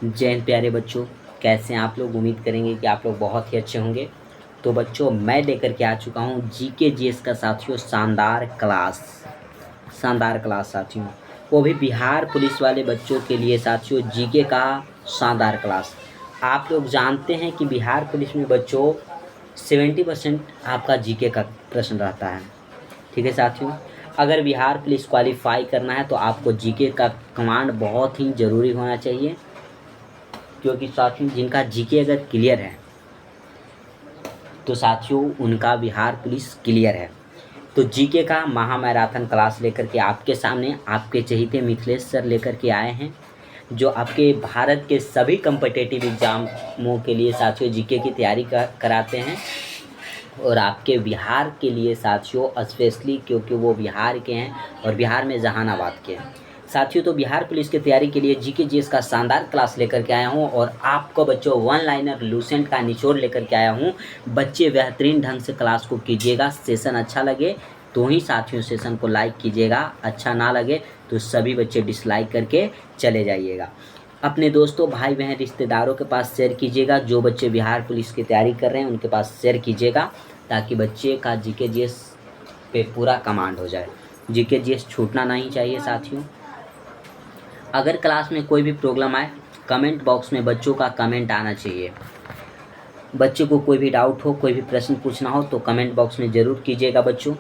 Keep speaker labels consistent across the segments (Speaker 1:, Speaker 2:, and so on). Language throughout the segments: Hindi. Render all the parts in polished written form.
Speaker 1: जय हिंद प्यारे बच्चों, कैसे हैं आप लोग। उम्मीद करेंगे कि आप लोग बहुत ही अच्छे होंगे। तो बच्चों, मैं लेकर के आ चुका हूँ जीके जीएस का साथियों शानदार क्लास साथियों, वो भी बिहार पुलिस वाले बच्चों के लिए साथियों। जीके का शानदार क्लास। आप लोग जानते हैं कि बिहार पुलिस में बच्चों 70% आपका जीके का प्रश्न रहता है। ठीक है साथियों, अगर बिहार पुलिस क्वालिफाई करना है तो आपको जीके का कमांड बहुत ही ज़रूरी होना चाहिए, क्योंकि साथियों जिनका जीके अगर क्लियर है तो साथियों उनका बिहार पुलिस क्लियर है। तो जीके का महामैराथन क्लास लेकर के आपके सामने आपके चहेते मिथिलेश सर लेकर के आए हैं, जो आपके भारत के सभी कम्पिटिटिव एग्ज़ामों के लिए साथियों जीके की तैयारी कराते हैं। और आपके बिहार के लिए साथियों स्पेशली, क्योंकि वो बिहार के हैं और बिहार में जहानाबाद के हैं साथियों। तो बिहार पुलिस की तैयारी के लिए जीके जीएस का शानदार क्लास लेकर के आया हूँ और आपको बच्चों वन लाइनर लूसेंट का निचोड़ लेकर के आया हूँ। बच्चे बेहतरीन ढंग से क्लास को कीजिएगा। सेशन अच्छा लगे तो ही साथियों सेशन को लाइक कीजिएगा, अच्छा ना लगे तो सभी बच्चे डिसलाइक करके चले जाइएगा। अपने दोस्तों, भाई बहन, रिश्तेदारों के पास शेयर कीजिएगा। जो बच्चे बिहार पुलिस की तैयारी कर रहे हैं उनके पास शेयर कीजिएगा, ताकि बच्चे का जीके जीएस पे पूरा कमांड हो जाए। जीके जीएस छूटना नहीं चाहिए साथियों। अगर क्लास में कोई भी प्रॉब्लम आए, कमेंट बॉक्स में बच्चों का कमेंट आना चाहिए। बच्चे को कोई भी डाउट हो, कोई भी प्रश्न पूछना हो तो कमेंट बॉक्स में ज़रूर कीजिएगा बच्चों।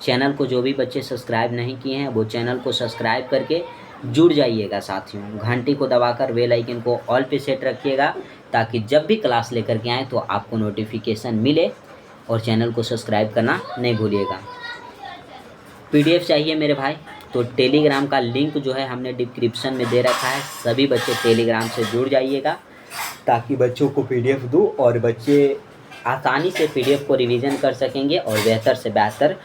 Speaker 1: चैनल को जो भी बच्चे सब्सक्राइब नहीं किए हैं वो चैनल को सब्सक्राइब करके जुड़ जाइएगा साथियों। घंटी को दबाकर बेल आइकन को ऑल पे सेट रखिएगा, ताकि जब भी क्लास लेकर के आएँ तो आपको नोटिफिकेशन मिले। और चैनल को सब्सक्राइब करना नहीं भूलिएगा। पीडीएफ चाहिए मेरे भाई तो टेलीग्राम का लिंक जो है हमने डिस्क्रिप्शन में दे रखा है। सभी बच्चे टेलीग्राम से जुड़ जाइएगा, ताकि बच्चों को पीडीएफ दूँ और बच्चे आसानी से पीडीएफ को रिवीजन कर सकेंगे और बेहतर से बेहतर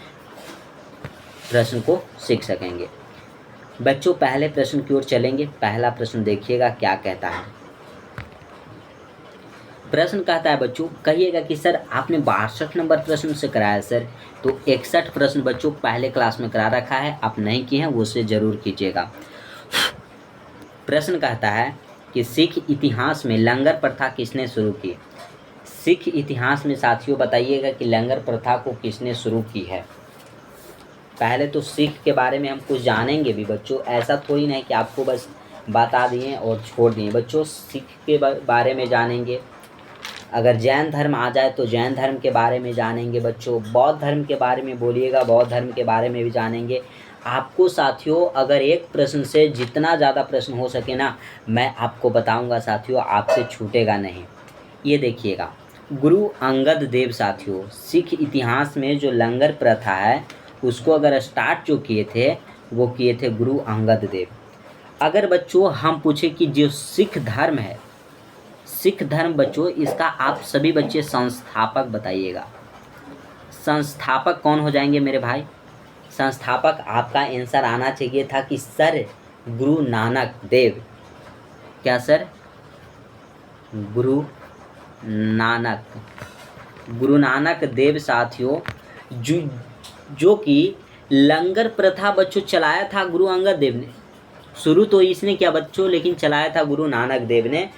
Speaker 1: प्रश्न को सीख सकेंगे। बच्चों, पहले प्रश्न की ओर चलेंगे। पहला प्रश्न देखिएगा क्या कहता है। प्रश्न कहता है बच्चों, कहिएगा कि सर आपने 62 नंबर प्रश्न से कराया सर। तो 61 प्रश्न बच्चों पहले क्लास में करा रखा है, आप नहीं किए हैं वो उसे ज़रूर कीजिएगा। प्रश्न कहता है कि सिख इतिहास में लंगर प्रथा किसने शुरू की। सिख इतिहास में साथियों बताइएगा कि लंगर प्रथा को किसने शुरू की है। पहले तो सिख के बारे में हम कुछ जानेंगे भी बच्चों, ऐसा थोड़ी नहीं कि आपको बस बता दिए और छोड़ दिए। बच्चों सिख के बारे में जानेंगे, अगर जैन धर्म आ जाए तो जैन धर्म के बारे में जानेंगे बच्चों। बौद्ध धर्म के बारे में बोलिएगा, बौद्ध धर्म के बारे में भी जानेंगे। आपको साथियों अगर एक प्रश्न से जितना ज़्यादा प्रश्न हो सके ना, मैं आपको बताऊंगा साथियों, आपसे छूटेगा नहीं। ये देखिएगा, गुरु अंगद देव साथियों, सिख इतिहास में जो लंगर प्रथा है उसको अगर स्टार्ट जो किए थे वो किए थे गुरु अंगद देव। अगर बच्चों हम पूछे कि जो सिख धर्म है, सिख धर्म बच्चों, इसका आप सभी बच्चे संस्थापक बताइएगा। संस्थापक कौन हो जाएंगे मेरे भाई। संस्थापक आपका आंसर आना चाहिए था कि सर गुरु नानक देव। क्या सर? गुरु नानक देव साथियों, जो कि लंगर प्रथा बच्चों चलाया था गुरु अंगद देव ने। शुरू तो इसने किया बच्चों, लेकिन चलाया था गुरु नानक देव ने,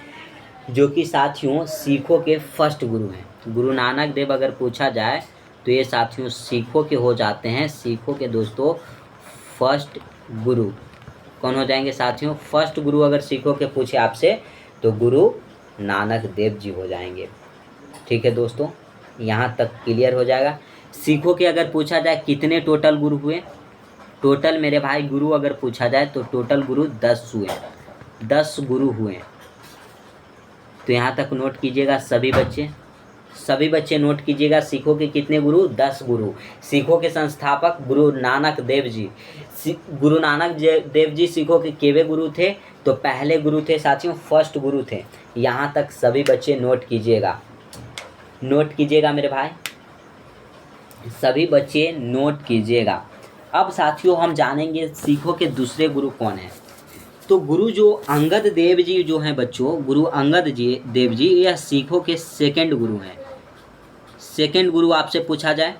Speaker 1: जो कि साथियों सिखों के फर्स्ट गुरु हैं। गुरु नानक देव अगर पूछा जाए तो ये साथियों सिखों के हो जाते हैं। सिखों के दोस्तों फर्स्ट गुरु कौन हो जाएंगे साथियों। फर्स्ट गुरु अगर सिखों के पूछे आपसे तो गुरु नानक देव जी हो जाएंगे। ठीक है दोस्तों, यहाँ तक क्लियर हो जाएगा। सिखों के अगर पूछा जाए कितने टोटल गुरु हुए, टोटल मेरे भाई गुरु अगर पूछा जाए तो टोटल गुरु 10 हुए, 10 गुरु हुए। तो यहाँ तक नोट कीजिएगा सभी बच्चे नोट कीजिएगा। सिखों के कितने गुरु? 10 गुरु। सिखों के संस्थापक गुरु नानक देव जी। गुरु नानक देव जी सिखों के केवे गुरु थे? तो पहले गुरु थे साथियों, फर्स्ट गुरु थे। यहाँ तक सभी बच्चे नोट कीजिएगा मेरे भाई, सभी बच्चे नोट कीजिएगा। अब साथियों हम जानेंगे सिखों के दूसरे गुरु कौन है। तो गुरु जो अंगद देव जी जो हैं बच्चों, गुरु अंगद देव जी यह सिखों के सेकंड गुरु हैं। सेकंड गुरु आपसे पूछा जाए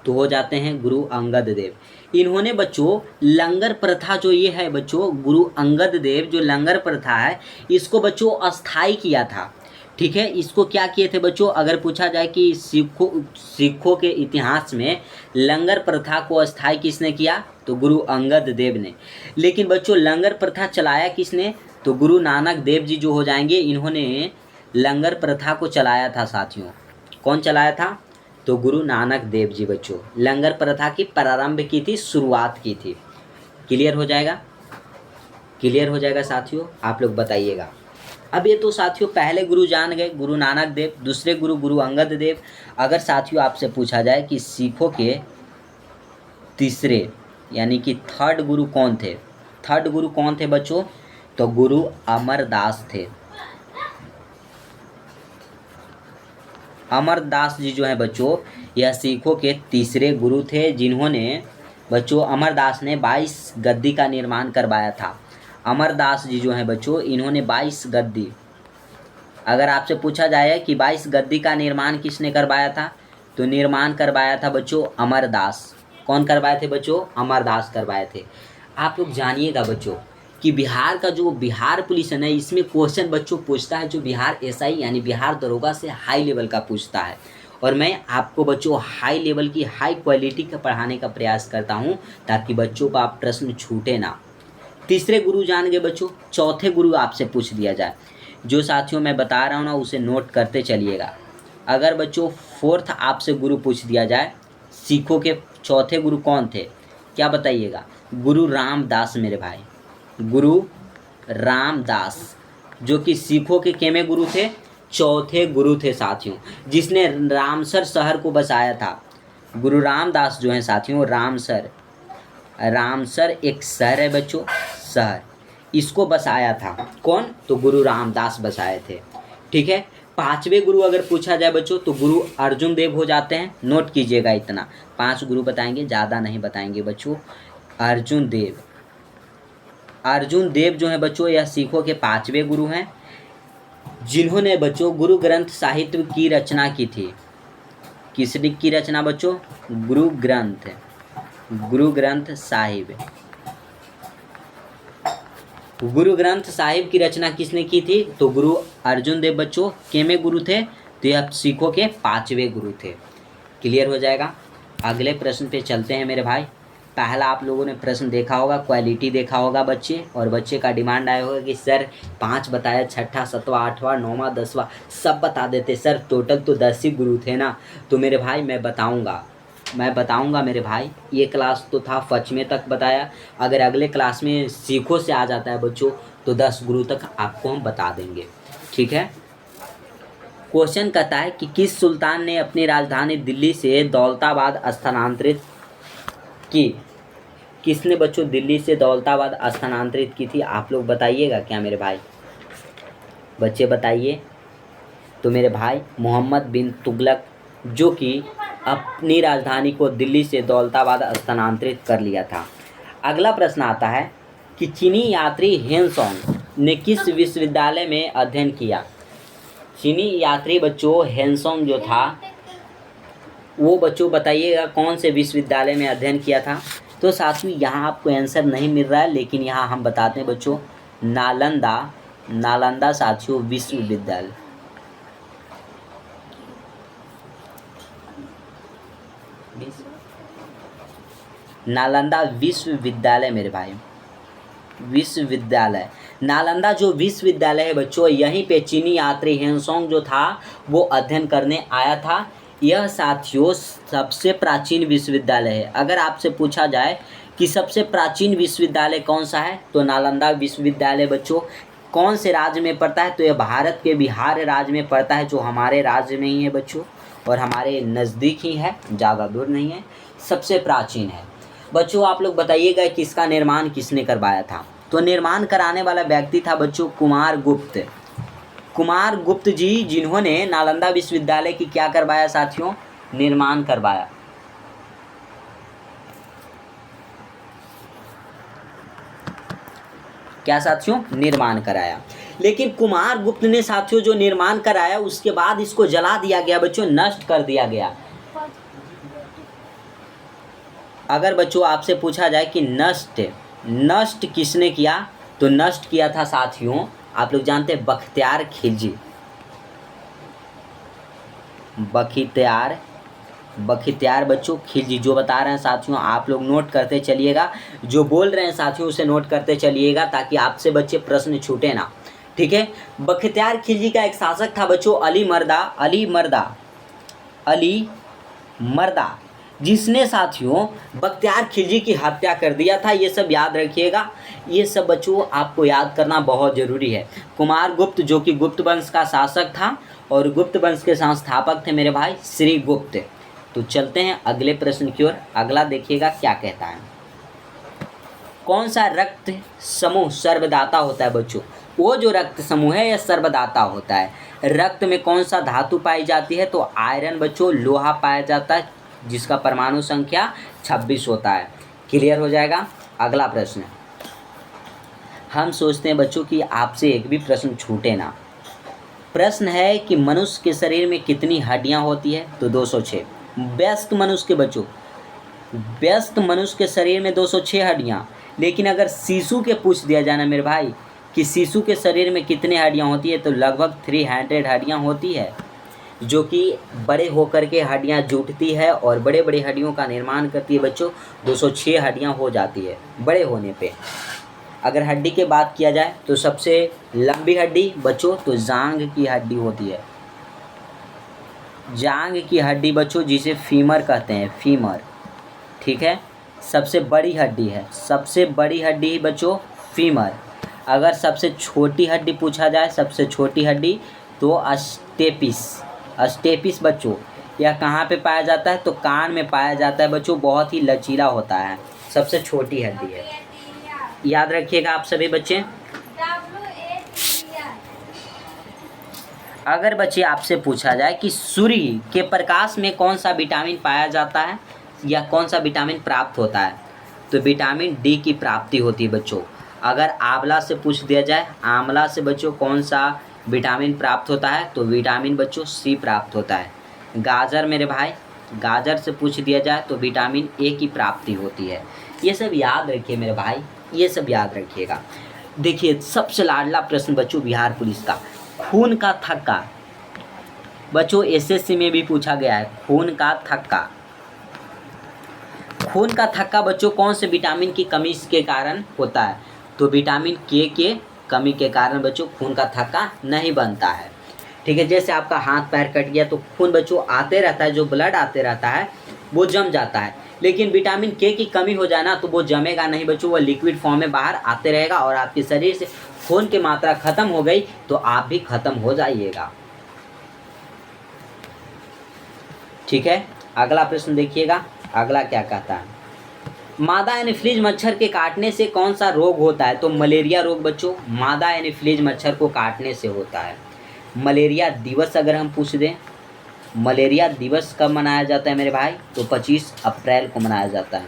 Speaker 1: तो हो जाते हैं गुरु अंगद देव। इन्होंने बच्चों लंगर प्रथा जो ये है बच्चों, गुरु अंगद देव जो लंगर प्रथा है इसको बच्चों अस्थाई किया था। ठीक है, इसको क्या किए थे बच्चों, अगर पूछा जाए कि सिखों के इतिहास में लंगर प्रथा को अस्थाई किसने किया, तो गुरु अंगद देव ने। लेकिन बच्चों लंगर प्रथा चलाया किसने, तो गुरु नानक देव जी जो हो जाएंगे, इन्होंने लंगर प्रथा को चलाया था साथियों। कौन चलाया था, तो गुरु नानक देव जी बच्चों लंगर प्रथा की प्रारंभ की थी, शुरुआत की थी। क्लियर हो जाएगा, क्लियर हो जाएगा साथियों, आप लोग बताइएगा। अब ये तो साथियों पहले गुरु जान गए, गुरु नानक देव, दूसरे गुरु गुरु अंगद देव। अगर साथियों आपसे पूछा जाए कि सिखों के तीसरे यानी कि थर्ड गुरु कौन थे, थर्ड गुरु कौन थे बच्चों, तो गुरु अमरदास थे। अमरदास जी जो है बच्चों यह सिखों के तीसरे गुरु थे, जिन्होंने बच्चों अमरदास ने 22 गद्दी का निर्माण करवाया था। अमरदास जी जो हैं बच्चों इन्होंने 22 गद्दी, अगर आपसे पूछा जाए कि 22 गद्दी का निर्माण किसने करवाया था, तो निर्माण करवाया था बच्चों अमरदास। कौन करवाए थे बच्चों, अमरदास करवाए थे। आप लोग जानिएगा बच्चों कि बिहार का जो बिहार पुलिस है ना, इसमें क्वेश्चन बच्चों पूछता है जो बिहार एसआई यानी बिहार दरोगा से हाई लेवल का पूछता है। और मैं आपको बच्चों हाई लेवल की हाई क्वालिटी का पढ़ाने का प्रयास करता हूं ताकि बच्चों का प्रश्न छूटे ना। तीसरे गुरु जान गए बच्चों, चौथे गुरु आपसे पूछ दिया जाए, जो साथियों मैं बता रहा हूँ ना उसे नोट करते चलिएगा। अगर बच्चों फोर्थ आपसे गुरु पूछ दिया जाए, सिखों के चौथे गुरु कौन थे, क्या बताइएगा, गुरु रामदास मेरे भाई, गुरु रामदास, जो कि सिखों के केमे गुरु थे, चौथे गुरु थे साथियों, जिसने रामसर शहर को बसाया था। गुरु रामदास जो हैं साथियों, रामसर एक शहर है बच्चों, शहर, इसको बसाया था कौन, तो गुरु रामदास बसाए थे। ठीक है, पांचवें गुरु अगर पूछा जाए बच्चों तो गुरु अर्जुन देव हो जाते हैं। नोट कीजिएगा, इतना 5 गुरु बताएंगे, ज़्यादा नहीं बताएंगे बच्चों। अर्जुन देव, अर्जुन देव जो है बच्चों यह सिखों के 5वें गुरु हैं, जिन्होंने बच्चों गुरु ग्रंथ साहित्य की रचना की थी। किसने की रचना बच्चों, गुरु ग्रंथ साहिब, गुरु ग्रंथ साहिब की रचना किसने की थी, तो गुरु अर्जुन देव बच्चों केमे गुरु थे, तो यह सिखों के 5वें गुरु थे। क्लियर हो जाएगा। अगले प्रश्न पे चलते हैं मेरे भाई। पहला आप लोगों ने प्रश्न देखा होगा, क्वालिटी देखा होगा बच्चे, और बच्चे का डिमांड आया होगा कि सर 5 बताया, छठा 7वां 8वां 9वां 10वां सब बता देते सर, टोटल तो 10 ही गुरु थे ना। तो मेरे भाई मैं बताऊंगा मेरे भाई, ये क्लास तो था 5वें तक बताया, अगर अगले क्लास में सिखों से आ जाता है बच्चों तो 10 गुरु तक आपको हम बता देंगे। ठीक है, क्वेश्चन कहता है कि किस सुल्तान ने अपनी राजधानी दिल्ली से दौलताबाद स्थानांतरित की, किसने बच्चों दिल्ली से दौलताबाद स्थानांतरित की थी, आप लोग बताइएगा क्या मेरे भाई, बच्चे बताइए। तो मेरे भाई मोहम्मद बिन तुगलक, जो कि अपनी राजधानी को दिल्ली से दौलताबाद स्थानांतरित कर लिया था। अगला प्रश्न आता है कि चीनी यात्री हेनसोंग ने किस विश्वविद्यालय में अध्ययन किया। चीनी यात्री बच्चों हेनसोंग जो था वो बच्चों बताइएगा कौन से विश्वविद्यालय में अध्ययन किया था। तो साथियों यहाँ आपको आंसर नहीं मिल रहा है, लेकिन यहाँ हम बताते हैं बच्चों, नालंदा साथियों विश्वविद्यालय, नालंदा विश्वविद्यालय मेरे भाई, विश्वविद्यालय नालंदा जो विश्वविद्यालय है बच्चों, यहीं पे चीनी यात्री हेनसोंग जो था वो अध्ययन करने आया था। यह साथियों सबसे प्राचीन विश्वविद्यालय है। अगर आपसे पूछा जाए कि सबसे प्राचीन विश्वविद्यालय कौन सा है, तो नालंदा विश्वविद्यालय बच्चों कौन से राज्य में पड़ता है, तो यह भारत के बिहार राज्य में पड़ता है, जो हमारे राज्य में ही है बच्चों, और हमारे नज़दीक ही है, ज़्यादा दूर नहीं है, सबसे प्राचीन है बच्चों। आप लोग बताइएगा कि इसका निर्माण किसने करवाया था। तो निर्माण कराने वाला व्यक्ति था बच्चों कुमार गुप्त जी, जिन्होंने नालंदा विश्वविद्यालय की क्या करवाया साथियों, निर्माण करवाया। क्या साथियों, निर्माण कराया। लेकिन कुमार गुप्त ने साथियों जो निर्माण कराया उसके बाद इसको जला दिया गया बच्चों, नष्ट कर दिया गया। अगर बच्चों आपसे पूछा जाए कि नष्ट नष्ट किसने किया, तो नष्ट किया था साथियों, आप लोग जानते हैं बख्तियार खिलजी। बख्तियार बख्तियार बच्चों खिलजी। जो बता रहे हैं साथियों आप लोग नोट करते चलिएगा, जो बोल रहे हैं साथियों उसे नोट करते चलिएगा ताकि आपसे बच्चे प्रश्न छूटे ना। ठीक है। बख्तियार खिलजी का एक शासक था बच्चों अली मर्दा, जिसने साथियों बख्तियार खिलजी की हत्या कर दिया था। ये सब याद रखिएगा, ये सब बच्चों आपको याद करना बहुत ज़रूरी है। कुमार गुप्त जो कि गुप्त वंश का शासक था और गुप्त वंश के संस्थापक थे मेरे भाई श्री गुप्त। तो चलते हैं अगले प्रश्न की ओर। अगला देखिएगा क्या कहता है। कौन सा रक्त समूह सर्वदाता होता है बच्चों? वो जो रक्त समूह है यह सर्वदाता होता है। रक्त में कौन सा धातु पाई जाती है? तो आयरन बच्चों। लोहा पाया जाता है जिसका परमाणु संख्या 26 होता है। क्लियर हो जाएगा। अगला प्रश्न, हम सोचते हैं बच्चों कि आपसे एक भी प्रश्न छूटे ना। प्रश्न है कि मनुष्य के शरीर में कितनी हड्डियां होती है? तो 206। व्यस्क मनुष्य के शरीर में 206 हड्डियां। लेकिन अगर शिशु के पूछ दिया जाना मेरे भाई कि शिशु के शरीर में कितने हड्डियां होती है, तो लगभग 300 हड्डियां होती है, जो कि बड़े होकर के हड्डियां जुटती है और बड़े बड़े हड्डियों का निर्माण करती है बच्चों। 206 हड्डियां हो जाती है बड़े होने पे। अगर हड्डी की बात किया जाए तो सबसे लंबी हड्डी बच्चों तो जांघ की हड्डी होती है। जांघ की हड्डी बच्चों जिसे फीमर कहते हैं, फीमर। ठीक है। सबसे बड़ी हड्डी है, सबसे बड़ी हड्डी बच्चों फीमर। अगर सबसे छोटी हड्डी पूछा जाए, सबसे छोटी हड्डी तो अस्टेपिस बच्चों। यह कहाँ पे पाया जाता है? तो कान में पाया जाता है बच्चों। बहुत ही लचीला होता है, सबसे छोटी हड्डी है। याद रखिएगा आप सभी बच्चे। अगर बच्चे आपसे पूछा जाए कि सूर्य के प्रकाश में कौन सा विटामिन पाया जाता है या कौन सा विटामिन प्राप्त होता है, तो विटामिन डी की प्राप्ति होती है बच्चों। अगर आंवला से पूछ दिया जाए, आंवला से बच्चों कौन सा विटामिन प्राप्त होता है, तो विटामिन बच्चों सी प्राप्त होता है। गाजर मेरे भाई, गाजर से पूछ दिया जाए तो विटामिन ए की प्राप्ति होती है। ये सब याद रखिए मेरे भाई, ये सब याद रखिएगा। देखिए सबसे लाडला प्रश्न बच्चों बिहार पुलिस का, खून का थक्का। बच्चों एसएससी में भी पूछा गया है खून का थक्का। खून का थक्का बच्चों कौन से विटामिन की कमी के कारण होता है? तो विटामिन के कमी के कारण बच्चों खून का थक्का नहीं बनता है। ठीक है। जैसे आपका हाथ पैर कट गया तो खून बच्चों आते रहता है, जो ब्लड आते रहता है वो जम जाता है। लेकिन विटामिन के की कमी हो जाए ना तो वो जमेगा नहीं बच्चों, वो लिक्विड फॉर्म में बाहर आते रहेगा और आपके शरीर से खून की मात्रा खत्म हो गई तो आप भी खत्म हो जाइएगा। ठीक है। अगला प्रश्न देखिएगा, अगला क्या कहता है। मादा एनोफिलीज मच्छर के काटने से कौन सा रोग होता है? तो मलेरिया रोग बच्चों मादा एनोफिलीज मच्छर को काटने से होता है। मलेरिया दिवस अगर हम पूछ दें, मलेरिया दिवस कब मनाया जाता है मेरे भाई? तो 25 अप्रैल को मनाया जाता है।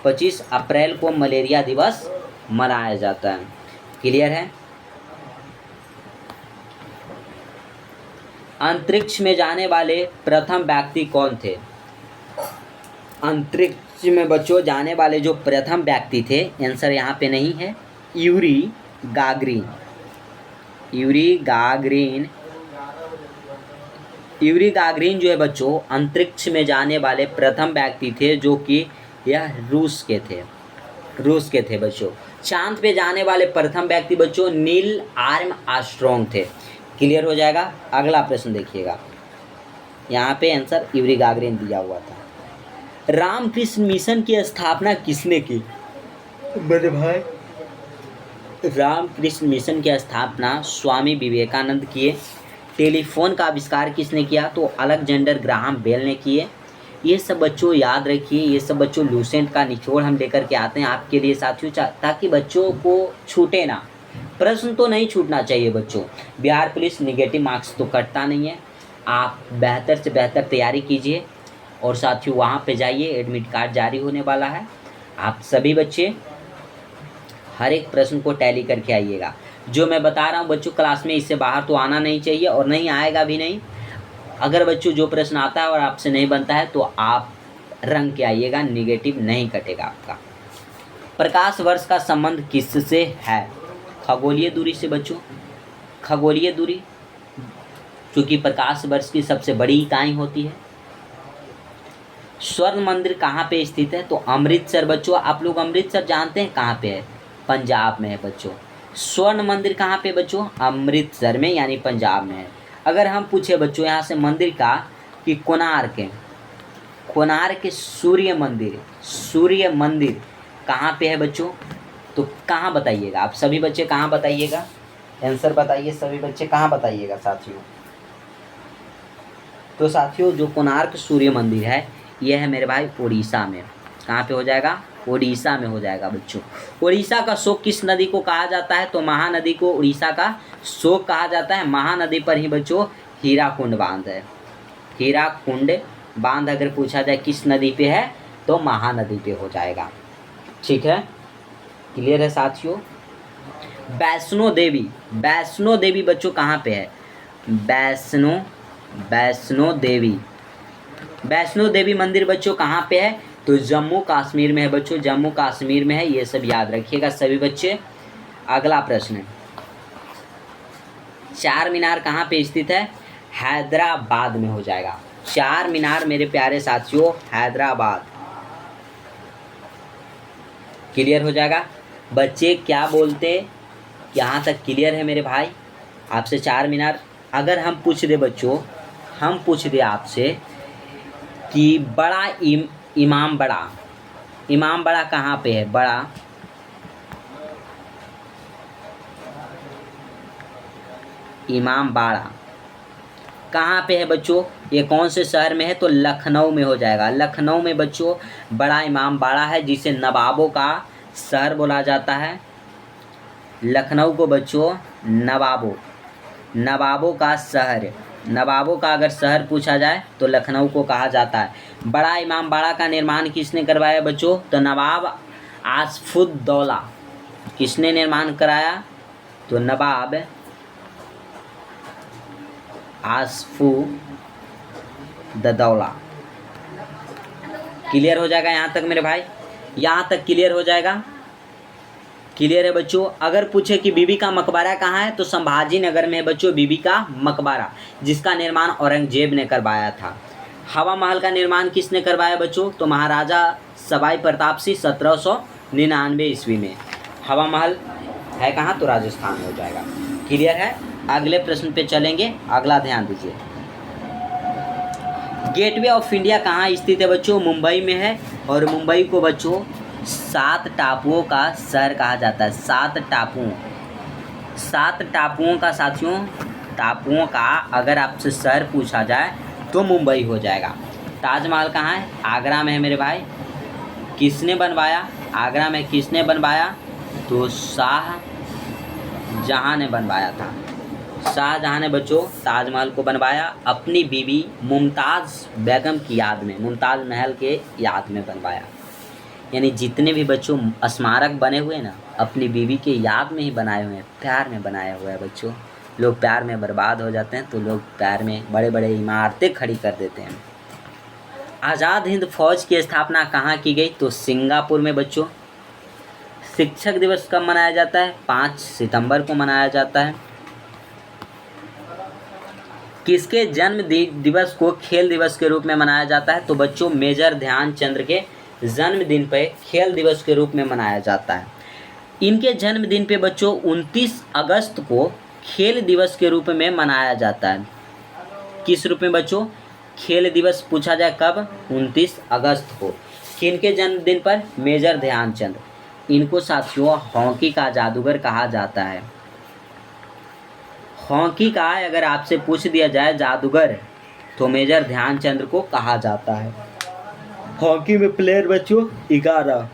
Speaker 1: 25 अप्रैल को मलेरिया दिवस मनाया जाता है। क्लियर है। अंतरिक्ष में जाने वाले प्रथम व्यक्ति कौन थे? अंतरिक्ष में बच्चों जाने वाले जो प्रथम व्यक्ति थे, आंसर यहाँ पे नहीं है, यूरी गागरिन। यूरी गागरिन जो है बच्चों अंतरिक्ष में जाने वाले प्रथम व्यक्ति थे, जो कि यह रूस के थे बच्चों। चांद पे जाने वाले प्रथम व्यक्ति बच्चों नील आर्मस्ट्रॉन्ग थे। क्लियर हो जाएगा। अगला प्रश्न देखिएगा, यहाँ पे आंसर यूरी गागरिन दिया हुआ था। रामकृष्ण मिशन की स्थापना किसने की? मेरे भाई रामकृष्ण मिशन की स्थापना स्वामी विवेकानंद किए। टेलीफोन का आविष्कार किसने किया? तो अलेक्जेंडर ग्राहम बेल ने किए। ये सब बच्चों याद रखिए, ये सब बच्चों लूसेंट का निचोड़ हम लेकर के आते हैं आपके लिए साथियों, ताकि बच्चों को छूटे ना। प्रश्न तो नहीं छूटना चाहिए बच्चों। बिहार पुलिस निगेटिव मार्क्स तो कटता नहीं है। आप बेहतर से बेहतर तैयारी कीजिए और साथियों वहाँ पे जाइए, एडमिट कार्ड जारी होने वाला है। आप सभी बच्चे हर एक प्रश्न को टैली करके आइएगा। जो मैं बता रहा हूँ बच्चों क्लास में इससे बाहर तो आना नहीं चाहिए और नहीं आएगा भी नहीं। अगर बच्चों जो प्रश्न आता है और आपसे नहीं बनता है तो आप रंग के आइएगा, निगेटिव नहीं कटेगा आपका। प्रकाश वर्ष का संबंध किससे है? खगोलीय दूरी से बच्चों, खगोलीय दूरी, क्योंकि प्रकाश वर्ष की सबसे बड़ी इकाई होती है। स्वर्ण मंदिर कहाँ पे स्थित है? तो अमृतसर बच्चों। आप लोग अमृतसर जानते हैं कहाँ पे है? पंजाब में है बच्चों। स्वर्ण मंदिर कहाँ पे बच्चों? अमृतसर में, यानी पंजाब में है। अगर हम पूछे बच्चों यहाँ से मंदिर का कि कोणार्क सूर्य मंदिर कहाँ पे है बच्चों? तो कहाँ बताइएगा आप सभी बच्चे, कहाँ बताइएगा? आंसर बताइए सभी बच्चे, कहाँ बताइएगा साथियों? तो साथियों जो कोणार्क सूर्य मंदिर है यह है मेरे भाई उड़ीसा में। कहाँ पे हो जाएगा? उड़ीसा में हो जाएगा बच्चों। उड़ीसा का शोक किस नदी को कहा जाता है? तो महानदी को उड़ीसा का शोक कहा जाता है। महानदी पर ही बच्चों हीराकुंड बांध है। हीराकुंड बांध अगर पूछा जाए किस नदी पे है तो महानदी पे हो जाएगा। ठीक है, क्लियर है साथियों? वैष्णो देवी बच्चों कहाँ पे है? वैष्णो देवी मंदिर बच्चों कहाँ पे है? तो जम्मू कश्मीर में है बच्चों, जम्मू कश्मीर में है। ये सब याद रखिएगा सभी बच्चे। अगला प्रश्न, चार मीनार कहाँ पे स्थित है? हैदराबाद में हो जाएगा। चार मीनार मेरे प्यारे साथियों हैदराबाद। क्लियर हो जाएगा बच्चे? क्या बोलते? यहाँ तक क्लियर है मेरे भाई? आपसे चार मीनार अगर हम पूछ दे बच्चों, हम पूछ दे आपसे कि बड़ा इमाम बड़ा कहाँ पे है? बड़ा इमाम बाड़ा कहाँ पे है बच्चों? ये कौन से शहर में है? तो लखनऊ में हो जाएगा। लखनऊ में बच्चों बड़ा इमाम बाड़ा है, जिसे नवाबों का शहर बोला जाता है। लखनऊ को बच्चों नवाबों का शहर, नवाबों का अगर शहर पूछा जाए तो लखनऊ को कहा जाता है। बड़ा इमाम बाड़ा का निर्माण किसने करवाया बच्चों? तो नवाब आसफुद्दौला। किसने निर्माण कराया? तो नवाब आसफुद्दौला। क्लियर हो जाएगा यहाँ तक मेरे भाई? यहाँ तक क्लियर हो जाएगा? क्लियर है बच्चों? अगर पूछे कि बीबी का मकबरा कहाँ है तो संभाजी नगर में है बच्चों बीबी का मकबरा, जिसका निर्माण औरंगजेब ने करवाया था। हवा महल का निर्माण किसने करवाया बच्चों? तो महाराजा सवाई प्रताप सिंह 1799 ईस्वी में। हवा महल है कहाँ? तो राजस्थान में हो जाएगा। क्लियर है? अगले प्रश्न पे चलेंगे। अगला ध्यान दीजिए, गेटवे ऑफ इंडिया कहाँ स्थित है बच्चों? मुंबई में है। और मुंबई को बच्चों 7 टापुओं का शहर कहा जाता है। 7 टापुओं का साथियों, टापुओं का अगर आपसे शहर पूछा जाए तो मुंबई हो जाएगा। ताजमहल कहाँ है? आगरा में है मेरे भाई। किसने बनवाया? आगरा में किसने बनवाया? तो शाहजहां ने बनवाया था। शाहजहां ने बच्चों ताजमहल को बनवाया अपनी बीवी मुमताज़ बेगम की याद में, मुमताज़ महल के याद में बनवाया। यानी जितने भी बच्चों स्मारक बने हुए ना अपनी बीवी के याद में ही बनाए हुए हैं, प्यार में बनाया हुआ है बच्चों। लोग प्यार में बर्बाद हो जाते हैं तो लोग प्यार में बड़े बड़े इमारतें खड़ी कर देते हैं। आज़ाद हिंद फौज की स्थापना कहाँ की गई? तो सिंगापुर में बच्चों। शिक्षक दिवस कब मनाया जाता है? 5 सितंबर को मनाया जाता है। किसके जन्म दिवस को खेल दिवस के रूप में मनाया जाता है? तो बच्चों मेजर ध्यानचंद के जन्मदिन पे खेल दिवस के रूप में मनाया जाता है। इनके जन्मदिन पे बच्चों 29 अगस्त को खेल दिवस के रूप में मनाया जाता है। किस रूप में बच्चों? खेल दिवस पूछा जाए कब? 29 अगस्त को। किनके जन्मदिन पर? मेजर ध्यानचंद। इनको साथियों हॉकी का जादूगर कहा जाता है। हॉकी का अगर आपसे पूछ दिया जाए जादूगर तो मेजर ध्यानचंद को कहा जाता है। हॉकी में प्लेयर बच्चों 11।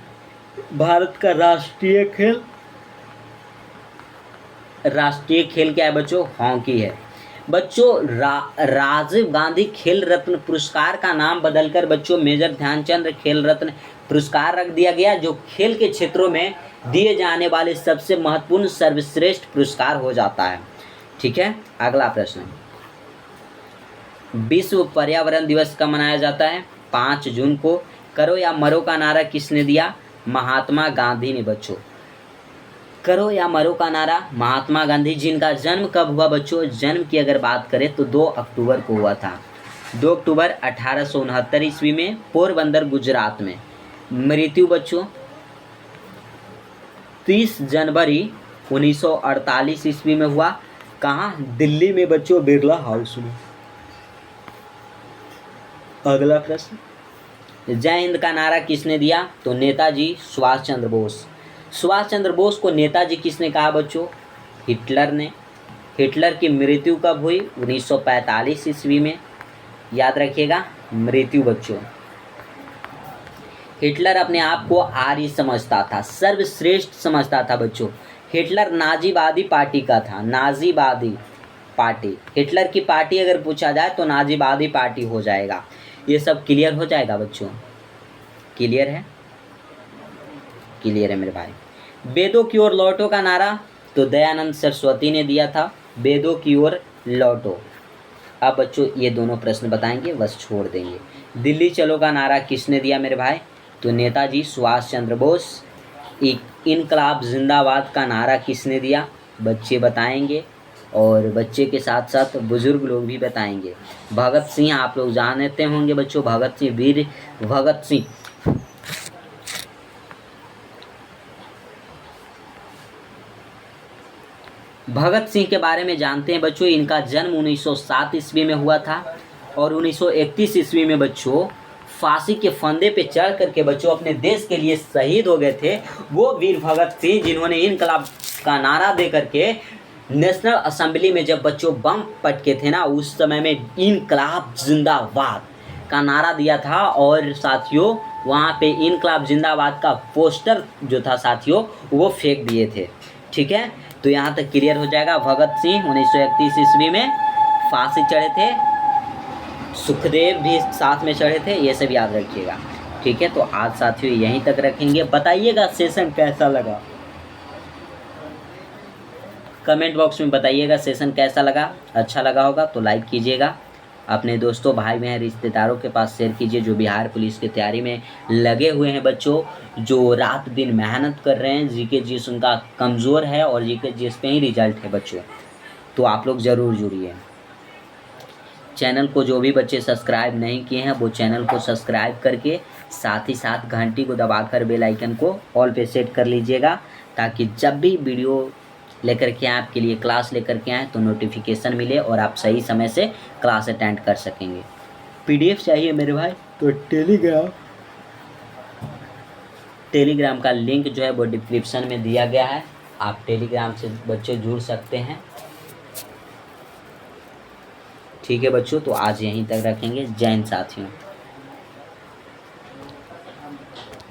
Speaker 1: भारत का राष्ट्रीय खेल क्या है बच्चों? हॉकी है। बच्चों राजीव गांधी खेल रत्न पुरस्कार का नाम बदलकर बच्चों मेजर ध्यानचंद खेल रत्न पुरस्कार रख दिया गया, जो खेल के क्षेत्रों में दिए जाने वाले सबसे महत्वपूर्ण सर्वश्रेष्ठ पुरस्कार हो जाता है। ठीक है, अगला प्रश्न, विश्व पर्यावरण दिवस कब मनाया जाता है? 5 जून को। करो या मरो का नारा किसने दिया? महात्मा गांधी ने बच्चों। करो या मरो का नारा महात्मा गांधी। जिनका जन्म कब हुआ बच्चों? जन्म की अगर बात करें तो 2 अक्टूबर को हुआ था। 2 अक्टूबर 1869 ईस्वी में, पोरबंदर गुजरात में। मृत्यु बच्चों 30 जनवरी 1948 ईस्वी में हुआ। कहाँ? दिल्ली में बच्चों, बिरला हाउस में। अगला प्रश्न, जय हिंद का नारा किसने दिया? तो नेताजी सुभाष चंद्र बोस। सुभाष चंद्र बोस को नेताजी किसने कहा बच्चों? हिटलर ने। हिटलर की मृत्यु कब हुई? 1945 ईस्वी में। याद रखिएगा, मृत्यु बच्चों। हिटलर अपने आप को आर्य समझता था, सर्वश्रेष्ठ समझता था बच्चों। हिटलर नाजीवादी पार्टी का था, नाजीवादी पार्टी। हिटलर की पार्टी अगर पूछा जाए तो नाजीवादी पार्टी हो जाएगा। ये सब क्लियर हो जाएगा बच्चों? क्लियर है? क्लियर है मेरे भाई। वेदों की ओर लौटो का नारा तो दयानंद सरस्वती ने दिया था, वेदों की ओर लौटो। अब बच्चों ये दोनों प्रश्न बताएंगे, बस छोड़ देंगे। दिल्ली चलो का नारा किसने दिया मेरे भाई? तो नेताजी सुभाष चंद्र बोस। इनकलाब जिंदाबाद का नारा किसने दिया? बच्चे बताएंगे, और बच्चे के साथ साथ बुजुर्ग लोग भी बताएंगे। भगत सिंह आप लोग जानते होंगे बच्चों, भगत सिंह, वीर भगत सिंह। भगत सिंह के बारे में जानते हैं बच्चों। इनका जन्म 1907 ईस्वी में हुआ था और 1931 ईस्वी में बच्चों फांसी के फंदे पे चढ़ करके बच्चों अपने देश के लिए शहीद हो गए थे। वो वीर भगत सिंह जिन्होंने इनकलाब का नारा दे करके नेशनल असेंबली में जब बच्चों बम पटके थे ना, उस समय में इनकलाब जिंदाबाद का नारा दिया था। और साथियों वहाँ पे इनकलाब जिंदाबाद का पोस्टर जो था साथियों वो फेंक दिए थे। ठीक है, तो यहाँ तक क्लियर हो जाएगा। भगत सिंह 1931 ईस्वी में फांसी चढ़े थे, सुखदेव भी साथ में चढ़े थे, ये सब याद रखिएगा। ठीक है, तो आज साथियों यहीं तक रखेंगे। बताइएगा सेशन कैसा लगा, कमेंट बॉक्स में बताइएगा सेशन कैसा लगा। अच्छा लगा होगा तो लाइक कीजिएगा, अपने दोस्तों, भाई बहन, रिश्तेदारों के पास शेयर कीजिए जो बिहार पुलिस की तैयारी में लगे हुए हैं बच्चों, जो रात दिन मेहनत कर रहे हैं। जीके जीएस उनका कमज़ोर है और जीके जीएस पे ही रिजल्ट है बच्चों, तो आप लोग ज़रूर जुड़िए। चैनल को जो भी बच्चे सब्सक्राइब नहीं किए हैं वो चैनल को सब्सक्राइब करके साथ ही साथ घंटी को दबाकर बेल आइकन को ऑल पे सेट कर लीजिएगा, ताकि जब भी वीडियो लेकर के आए, आपके लिए क्लास लेकर के आएँ तो नोटिफिकेशन मिले और आप सही समय से क्लास अटेंड कर सकेंगे। पीडीएफ चाहिए मेरे भाई तो टेलीग्राम का लिंक जो है वो डिस्क्रिप्शन में दिया गया है, आप टेलीग्राम से बच्चे जुड़ सकते हैं। ठीक है बच्चों, तो आज यहीं तक रखेंगे। जय हिंद साथियों।